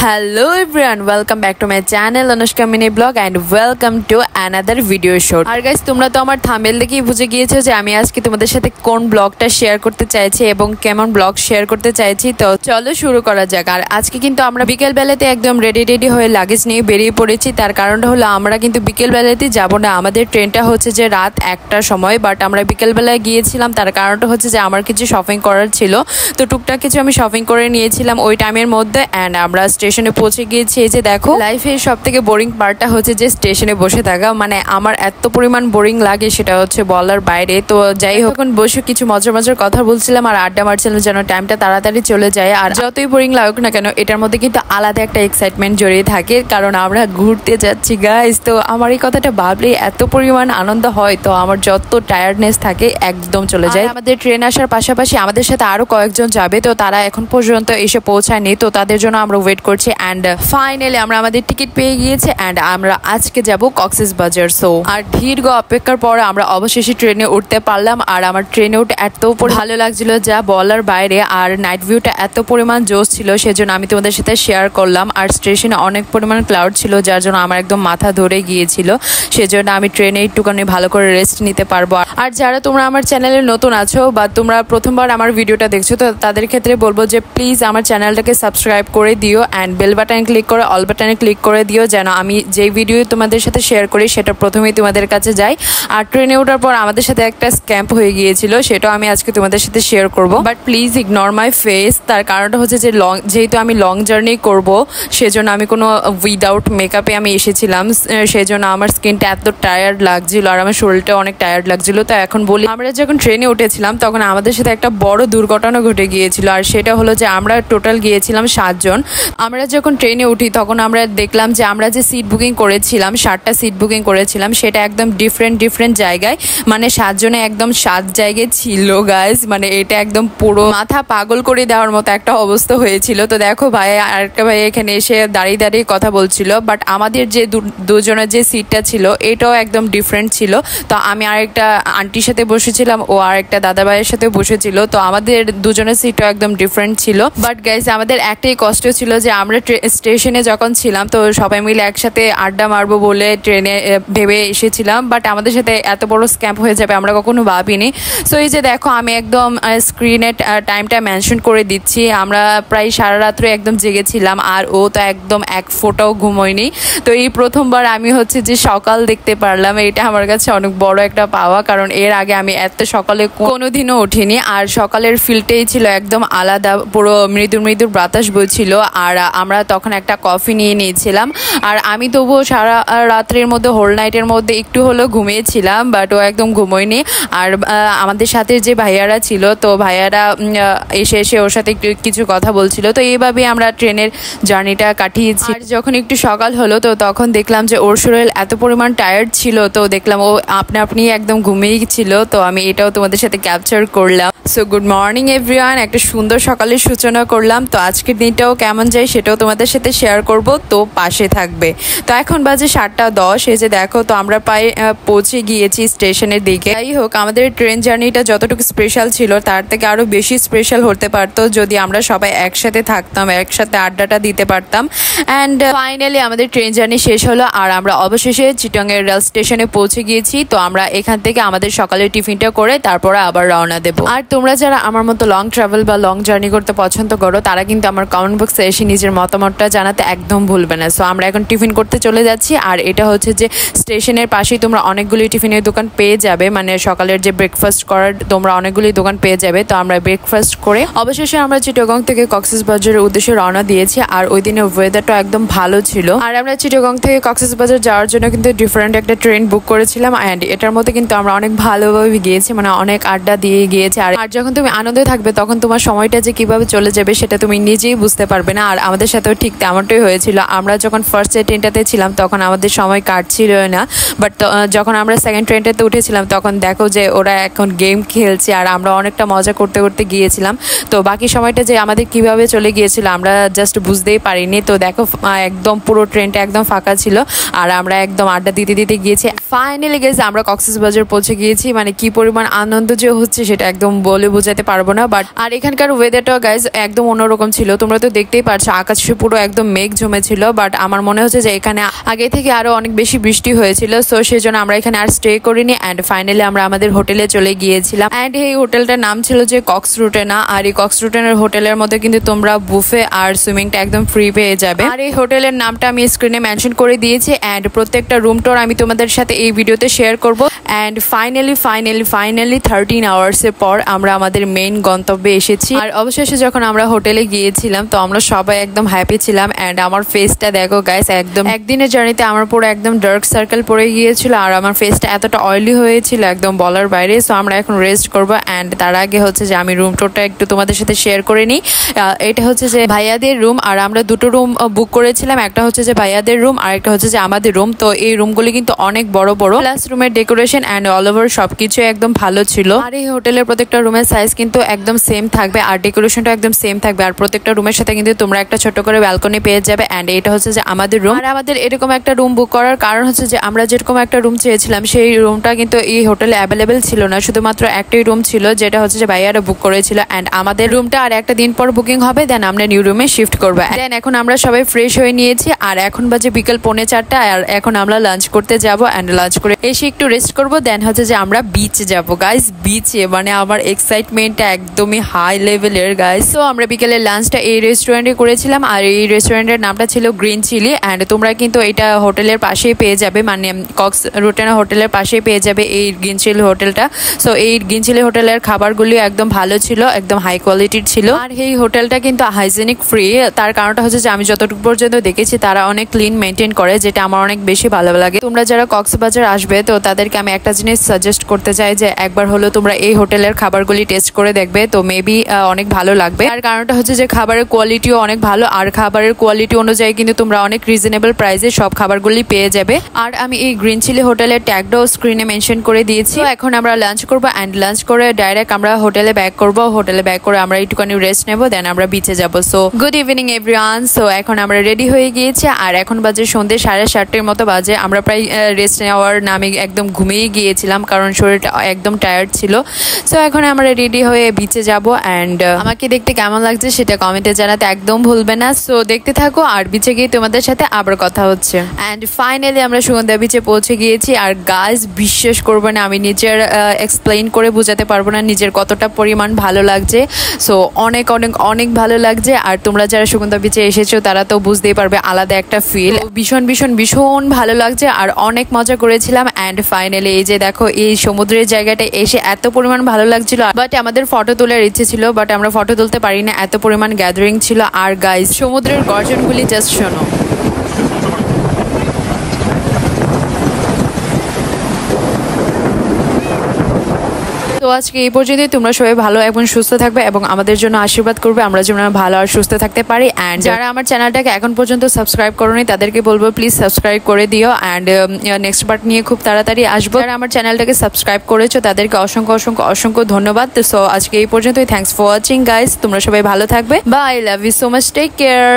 Hello everyone, welcome back to my channel Anushka Mini Blog and welcome to another video shoot. আর guys তোমরা তো আমার thumbnail দেখেই বুঝে গিয়েছো যে আমি আজকে তোমাদের সাথে কোন ব্লগটা শেয়ার করতে চাইছি এবং কেমন ব্লগ শেয়ার করতে চাইছি। তো চলো শুরু করা যাক। আর আজকে কিন্তু আমরা বিকেল বেলাতে একদম রেডি হয়ে লাগেজ নিয়ে বেরিয়ে পড়েছি। তার কারণটা হলো আমরা কিন্তু বিকেল বেলাতে যাব না, আমাদের ট্রেনটা হচ্ছে যে রাত 1টার সময়, বাট আমরা বিকেল বেলায় গিয়েছিলাম। তার কারণটা হচ্ছে যে আমার কিছু শপিং করার ছিল, তো টুকটাক কিছু আমি শপিং করে নিয়েছিলাম ওই টাইমের মধ্যে। অ্যান্ড আমরা স্টেশনে পৌঁছে গিয়েছি। এই যে দেখো, লাইফের সব থেকে বোরিং পার্টটা হচ্ছে যে স্টেশনে বসে থাকা, মানে আমার এত পরিমাণ বোরিং লাগে সেটা হচ্ছে বলার বাইরে। তো যাই হোক, এখন বসে কিছু মজার কথা বলছিলাম আর আড্ডা মারছিলাম যেন টাইমটা তাড়াতাড়ি চলে যায়। আর যতই বোরিং লাগুক না কেন, এটার মধ্যে কিন্তু আলাদা একটা এক্সাইটমেন্ট জড়িয়ে থাকে, কারণ আমরা ঘুরতে যাচ্ছি গাইস। তো আমার এই কথাটা ভাবলেই এত পরিমাণ আনন্দ হয়, তো আমার যত টায়ার্ডনেস থাকে একদম চলে যায়। আমাদের ট্রেন আসার পাশাপাশি আমাদের সাথে আরো কয়েকজন যাবে, তো তারা এখন পর্যন্ত এসে পৌঁছায়নি, তো তাদের জন্য আমরা ওয়েট করছি। অ্যান্ড ফাইনালি আমরা আমাদের টিকিট পেয়ে গিয়েছি অ্যান্ড আমরা আজকে যাব কক্সবাজার। সো আর দীর্ঘ অপেক্ষার পর আমরা অবশেষে ট্রেনে উঠতে পারলাম। আর আমার ট্রেনে উঠে এত ভালো লাগছিল যা বলার বাইরে। আর নাইট ভিউটা এত পরিমাণ জোশ ছিল, সেজন্য আমি তোমাদের সাথে শেয়ার করলাম। আর স্টেশনে অনেক পরিমাণ ক্লাউড ছিল, যার জন্য আমার একদম মাথা ধরে গিয়েছিল, সেজন্য আমি ট্রেনে একটুখানি ভালো করে রেস্ট নিতে পারবো। আর যারা তোমরা আমার চ্যানেলে নতুন আছো বা তোমরা প্রথমবার আমার ভিডিওটা দেখছো, তো তাদের ক্ষেত্রে বলবো যে প্লিজ আমার চ্যানেলটাকে সাবস্ক্রাইব করে দিও অ্যান্ড বেল বাটন ক্লিক করে অল বাটনে ক্লিক করে দিও, যেন আমি যেই ভিডিও তোমাদের সাথে শেয়ার করি সেটা প্রথমেই তোমাদের কাছে যায়। আর ট্রেনে ওঠার পর আমাদের সাথে একটা স্ক্যাম্প হয়ে গিয়েছিল, সেটাও আমি আজকে তোমাদের সাথে শেয়ার করব। But please ignore my face. তার কারণটা হচ্ছে যে যেহেতু আমি লং জার্নি করব, সেজন্য আমি কোনো উইদাউট মেকআপে আমি এসেছিলাম, সেজন্য আমার স্কিনটা এত টায়ার্ড লাগছিল আর আমার শরীরটা অনেক টায়ার্ড লাগছিল। তো এখন বলি, আমরা যখন ট্রেনে উঠেছিলাম তখন আমাদের সাথে একটা বড় দুর্ঘটনা ঘটে গিয়েছিল। আর সেটা হলো যে আমরা টোটাল গিয়েছিলাম 7 জন। আমরা যখন ট্রেনে উঠি তখন আমরা দেখলাম যে আমরা যে সিট বুকিং করেছিলাম, 7টা সিট বুকিং করেছিলাম, সেটা একদম ডিফারেন্ট জায়গায়, মানে 7 জনে একদম 7 জায়গায় ছিল গাইস। মানে এটা একদম পুরো মাথা পাগল করে দেওয়ার মতো একটা অবস্থা হয়েছিল। তো দেখো ভাই, আরেকটা ভাই এখানে এসে দাঁড়িয়ে কথা বলছিল, বাট আমাদের যে দুজনের যে সিটটা ছিল এটাও একদম ডিফারেন্ট ছিল। তো আমি আরেকটা আন্টির সাথে বসেছিলাম, ও আরেকটা দাদা ভাইয়ের সাথে বসেছিল, তো আমাদের দুজনের সিটও একদম ডিফারেন্ট ছিল। বাট গাইস, আমাদের একটাই কষ্ট ছিল যে আমরা স্টেশনে যখন ছিলাম তো সবাই মিলে একসাথে আড্ডা মারবো বলে ট্রেনে ভেবে এসেছিলাম, বাট আমাদের সাথে এত বড় স্ক্যাম্প হয়ে যাবে আমরা কখনো ভাবিনি। সো এই যে দেখো, আমি একদম স্ক্রিনে টাইমটা মেনশন করে দিচ্ছি। আমরা প্রায় সারা রাত্রে একদম জেগেছিলাম আর ও তো একদম এক ফোঁটাও ঘুমোয়নি। তো এই প্রথমবার আমি হচ্ছে যে সকাল দেখতে পারলাম, এটা আমার কাছে অনেক বড় একটা পাওয়া, কারণ এর আগে আমি এত সকালে কোনোদিনও উঠিনি। আর সকালের ফিলটাই ছিল একদম আলাদা, পুরো মৃদুর বাতাস বইছিল। আর আমরা তখন একটা কফি নিয়ে নিয়েছিলাম। আর আমি তবুও সারা রাত্রের মধ্যে, হোল নাইটের মধ্যে একটু হলেও ঘুমিয়েছিলাম, বাট ও একদম ঘুমোয়নি। আর আমাদের সাথে যে ভাইয়ারা ছিল, তো ভাইয়ারা এসে ওর সাথে একটু কিছু কথা বলছিল। তো এইভাবে আমরা ট্রেনের জার্নিটা কাটিয়েছি। আর যখন একটু সকাল হলো তো তখন দেখলাম যে ওর শরীর এত পরিমাণ টায়ার্ড ছিল, তো দেখলাম ও আপনি একদম ঘুমিয়ে ছিল। তো আমি এটাও তোমাদের সাথে ক্যাপচার করলাম। সো গুড মর্নিং এভরিওয়ান, একটা সুন্দর সকালের সূচনা করলাম। তো আজকের দিনটাও কেমন যায় সেটাও তোমাদের সাথে শেয়ার করব, তো পাশে থাকবে। তো এখন বাজে 7:10। এই যে দেখো, তো আমরা পৌঁছে গিয়েছি স্টেশনের দিকে। যাই হোক, আমাদের ট্রেন জার্নিটা যতটুকু স্পেশাল ছিল তার থেকে আরো বেশি স্পেশাল হতে পারতো যদি আমরা সবাই একসাথে থাকতাম, একসাথে আড্ডাটা দিতে পারতাম। অ্যান্ড ফাইনালি আমাদের ট্রেন জার্নি শেষ হলো আর আমরা অবশেষে চিটাগাং রেল স্টেশনে পৌঁছে গিয়েছি। তো আমরা এখান থেকে আমাদের সকালের টিফিনটা করে তারপরে আবার রওনা দেবো। আর তোমরা যারা আমার মতো লং ট্রাভেল বা লং জার্নি করতে পছন্দ করো, তারা কিন্তু আমার কমেন্ট বক্সে এসে নিজের মতামতটা জানাতে একদম ভুলবে না। সো আমরা এখন টিফিন করতে চলে যাচ্ছি। আর এটা হচ্ছে যে স্টেশনের পাশেই তোমরা অনেকগুলি টিফিনের দোকান পেয়ে যাবে, মানে সকালের যে ব্রেকফাস্ট করার তোমরা অনেকগুলি দোকান পেয়ে যাবে। তো আমরা ব্রেকফাস্ট করে অবশেষে আমরা চিটাগাং থেকে কক্সবাজারের উদ্দেশ্যে রওনা দিয়েছি। আর ওই দিনে ওয়েদারটা একদম ভালো ছিল। আর আমরা চিটাগাং থেকে কক্সবাজার যাওয়ার জন্য কিন্তু ডিফারেন্ট একটা ট্রেন বুক করেছিলাম। অ্যান্ড এটার মধ্যে কিন্তু আমরা অনেক ভালোভাবে গিয়েছি, মানে অনেক আড্ডা দিয়ে গিয়েছি। আর যখন তুমি আনন্দে থাকবে তখন তোমার সময়টা যে কিভাবে চলে যাবে সেটা তুমি নিজেই বুঝতে পারবে না। আর আমাদের সাথেও ঠিক তেমনটাই হয়েছিল। আমরা যখন ফার্স্ট ট্রেনটাতে ছিলাম তখন আমাদের সময় কাটছিল না, বাট যখন আমরা সেকেন্ড ট্রেনটাতে উঠেছিলাম তখন দেখো যে ওরা এখন গেম খেলছে আর আমরা অনেকটা মজা করতে গিয়েছিলাম। তো বাকি সময়টা যে আমাদের কিভাবে চলে গিয়েছিল আমরা জাস্ট বুঝতেই পারিনি। তো দেখো, একদম পুরো ট্রেনটা একদম ফাঁকা ছিল আর আমরা একদম আড্ডা দিতে গিয়েছি। ফাইনালি গেছে আমরা কক্সবাজার পৌঁছে গিয়েছি। মানে কি পরিমাণ আনন্দ যে হচ্ছে সেটা একদম বলে বোঝাতে পারবো না। বাট আর এখানকার ওয়েদারটা গাইজ একদম অন্যরকম ছিল, তোমরা তো দেখতেই পারছো। আকাশে পুরো একদম মেঘ জমেছিল, বাট আমার মনে হচ্ছে যে এখানে আগে থেকে আরো অনেক বেশি বৃষ্টি হয়েছিল, সো সেই জন্য আমরা এখানে আর স্টে করিনি অ্যান্ড ফাইনালি আমরা আমাদের হোটেলে চলে গিয়েছিলাম। অ্যান্ড এই হোটেলটার নাম ছিল যে কক্সরুটেনা, আর এই কক্সরুটেনার হোটেলের মধ্যে কিন্তু তোমরা বুফে আর সুইমিংটা একদম ফ্রি পেয়ে যাবে। আর এই হোটেলের নামটা আমি স্ক্রিনে মেনশন করে দিয়েছি অ্যান্ড প্রত্যেকটা রুম টোর আমি তোমাদের সাথে এই ভিডিওতে শেয়ার করব। অ্যান্ড ফাইনালি 13 আওয়ার্সের পর আমরা আমাদের মেইন গন্তব্যে এসেছি। আর অবশেষে যখন আমরা হোটেলে গিয়েছিলাম তো আমরা সবাই একদম হ্যাপি ছিলাম অ্যান্ড আমার ফেসটা দেখো গাইস, একদম একদিনের জার্নিতে আমার পুরো একদম ডার্ক সার্কেল পড়ে গিয়েছিল আর আমার ফেসটা এতটা অয়েলি হয়েছিল একদম বলার বাইরে। সো আমরা এখন রেস্ট করবো অ্যান্ড তার আগে হচ্ছে যে আমি রুম টোরটা একটু তোমাদের সাথে শেয়ার করে নিই। এটা হচ্ছে যে ভাইয়াদের রুম, আর আমরা দুটো রুম বুক করেছিলাম, একটা হচ্ছে যে ভাইয়াদের রুম আর একটা হচ্ছে যে আমাদের রুম। তো এই রুমগুলি কিন্তু অনেক বড় বড়, প্লাস রুমের ডেকোরেশন অ্যান্ড অল ওভার সবকিছু একদম ভালো ছিল। আর এই হোটেলের প্রত্যেকটা রুমের সাইজ কিন্তু একদম সেম থাকবে আর ডেকোরেশনটা একদম সেম থাকবে, আর প্রত্যেকটা রুমের সাথে কিন্তু তোমরা একটা ছোট করে ব্যালকনি পেয়ে যাবে। অ্যান্ড এটা হচ্ছে যে আমাদের রুম। আর আমাদের এরকম একটা রুম বুক করার কারণ হচ্ছে যে আমরা যেরকম একটা রুম চেয়েছিলাম সেই রুমটা কিন্তু এই হোটেলে অ্যাভেলেবেল ছিল না, শুধুমাত্র একটাই রুম ছিল যেটা হচ্ছে যে ভাইয়ারা বুক করেছিল। অ্যান্ড আমাদের রুমটা আর একটা দিন পর বুকিং হবে, দেন আমরা নিউ রুমে শিফট করবো। দেন এখন আমরা সবাই ফ্রেশ হয়ে নিয়েছি আর এখন বাজে বিকেল 4:45 আর এখন আমরা লাঞ্চ করতে যাবো অ্যান্ড লাঞ্চ করে এসে একটু রেস্ট করবো। দেন হচ্ছে যে আমরা বিচে যাবো গাইস। বিচে মানে আমার এক্সাইটমেন্টটা একদমই হাই লেভেলের গাইস। তো আমরা বিকেলের লাঞ্চটা এই রেস্টুরেন্টে করেছিলাম আর এই রেস্টুরেন্টের নামটা ছিল গ্রিন চিলি। অ্যান্ড তোমরা কিন্তু এটা হোটেলের পাশেই পেয়ে যাবে, মানে কক্সরুটেনা হোটেলের পাশেই পেয়ে যাবে এই গ্রিন চিলি হোটেলটা। সো এই গ্রিন চিলি হোটেলের খাবারগুলি একদম ভালো ছিল, একদম হাই কোয়ালিটির ছিল। আর এই হোটেলটা কিন্তু হাইজেনিক ফ্রি, তার কারণটা হচ্ছে যে আমি যতটুকু পর্যন্ত দেখেছি তারা অনেক ক্লিন মেনটেন করে, যেটা আমার অনেক বেশি ভালো লাগে। তোমরা যারা কক্সবাজার আসবে তো তাদেরকে আমি একটা জিনিস সাজেস্ট করতে চাই যে একবার হলো তোমরা এই হোটেলের খাবারগুলি টেস্ট করে দেখবে, তো মেবি অনেক ভালো লাগবে। আর কারণটা হচ্ছে যে খাবারের কোয়ালিটিও অনেক ভালো, আর খাবারের কোয়ালিটি অনুযায়ী কিন্তু তোমরা অনেক রিজনেবল প্রাইসে সব খাবারগুলি পেয়ে যাবে। আর আমি এই গ্রিন চিলি হোটেলের ট্যাগটাও স্ক্রিনে মেনশন করে দিয়েছি। এখন আমরা লাঞ্চ করবো অ্যান্ড লাঞ্চ করে ডাইরেক্ট আমরা হোটেলে ব্যাক করবো। হোটেলে ব্যাক করে আমরা একটুখানি রেস্ট নেবো, দেন আমরা বিচে যাবো। So good evening everyone. So এখন আমরা রেডি হয়ে গিয়েছি আর এখন বাজে সন্ধ্যে 7:30 মতো বাজে। আমরা প্রায় রেস্ট নেওয়ার নামে একদম ঘুমিয়ে গিয়েছিলাম কারণ শরীরটা একদম টায়ার্ড ছিল। সো এখন আমরা রেডি হয়ে বিচে যাব অ্যান্ড আমাকে দেখতে কেমন লাগছে সেটা কমেন্টে জানাতে একদম ভুলবে না। সো দেখতে থাকো আর বিচে গিয়ে তোমাদের সাথে আবার কথা হচ্ছে। অ্যান্ড ফাইনালি আমরা সুগন্ধা বিচে পৌঁছে গিয়েছি আর গাইস বিশ্বাস করবে না, আমি নিজের এক্সপ্লেইন করে বোঝাতে পারবো না নিজের কতটা পরিমাণ ভালো লাগছে। সো অনেক অনেক অনেক ভালো লাগছে। আর তোমরা যারা সুগন্ধা বিচে এসেছো তারা তো বুঝতেই পারবে আলাদা একটা ফিল, ভীষণ ভীষণ ভীষণ ভালো লাগছে আর অনেক মজা করেছিলাম। অ্যান্ড ফাইনালি এই যে দেখো এই সমুদ্রের জায়গাটা এসে এত পরিমাণ ভালো লাগছিল, বাট আমাদের ফটো তোলার ইচ্ছে ছিল বাট আমরা ফটো তুলতে পারি না, এত পরিমাণ গ্যাদারিং ছিল। আর গাইস সমুদ্রের গর্জনগুলি জাস্ট শোনো। তো আজকে এই পর্যন্তই। তোমরা সবাই ভালো এবং সুস্থ থাকবে এবং আমাদের জন্য আশীর্বাদ করবে, আমরা যেন ভালো আর সুস্থ থাকতে পারি। অ্যান্ড যারা আমার চ্যানেলটাকে এখন পর্যন্ত সাবস্ক্রাইব করোনি তাদেরকে বলবো প্লিজ সাবস্ক্রাইব করে দিও। অ্যান্ড নেক্সট পার্ট নিয়ে খুব তাড়াতাড়ি আসবো। যারা আমার চ্যানেলটাকে সাবস্ক্রাইব করেছো তাদেরকে অসংখ্য অসংখ্য অসংখ্য ধন্যবাদ। সো আজকে এই পর্যন্তই। Thanks for watching guys. তোমরা সবাই ভালো থাকবে। Bye, love you so much, take care.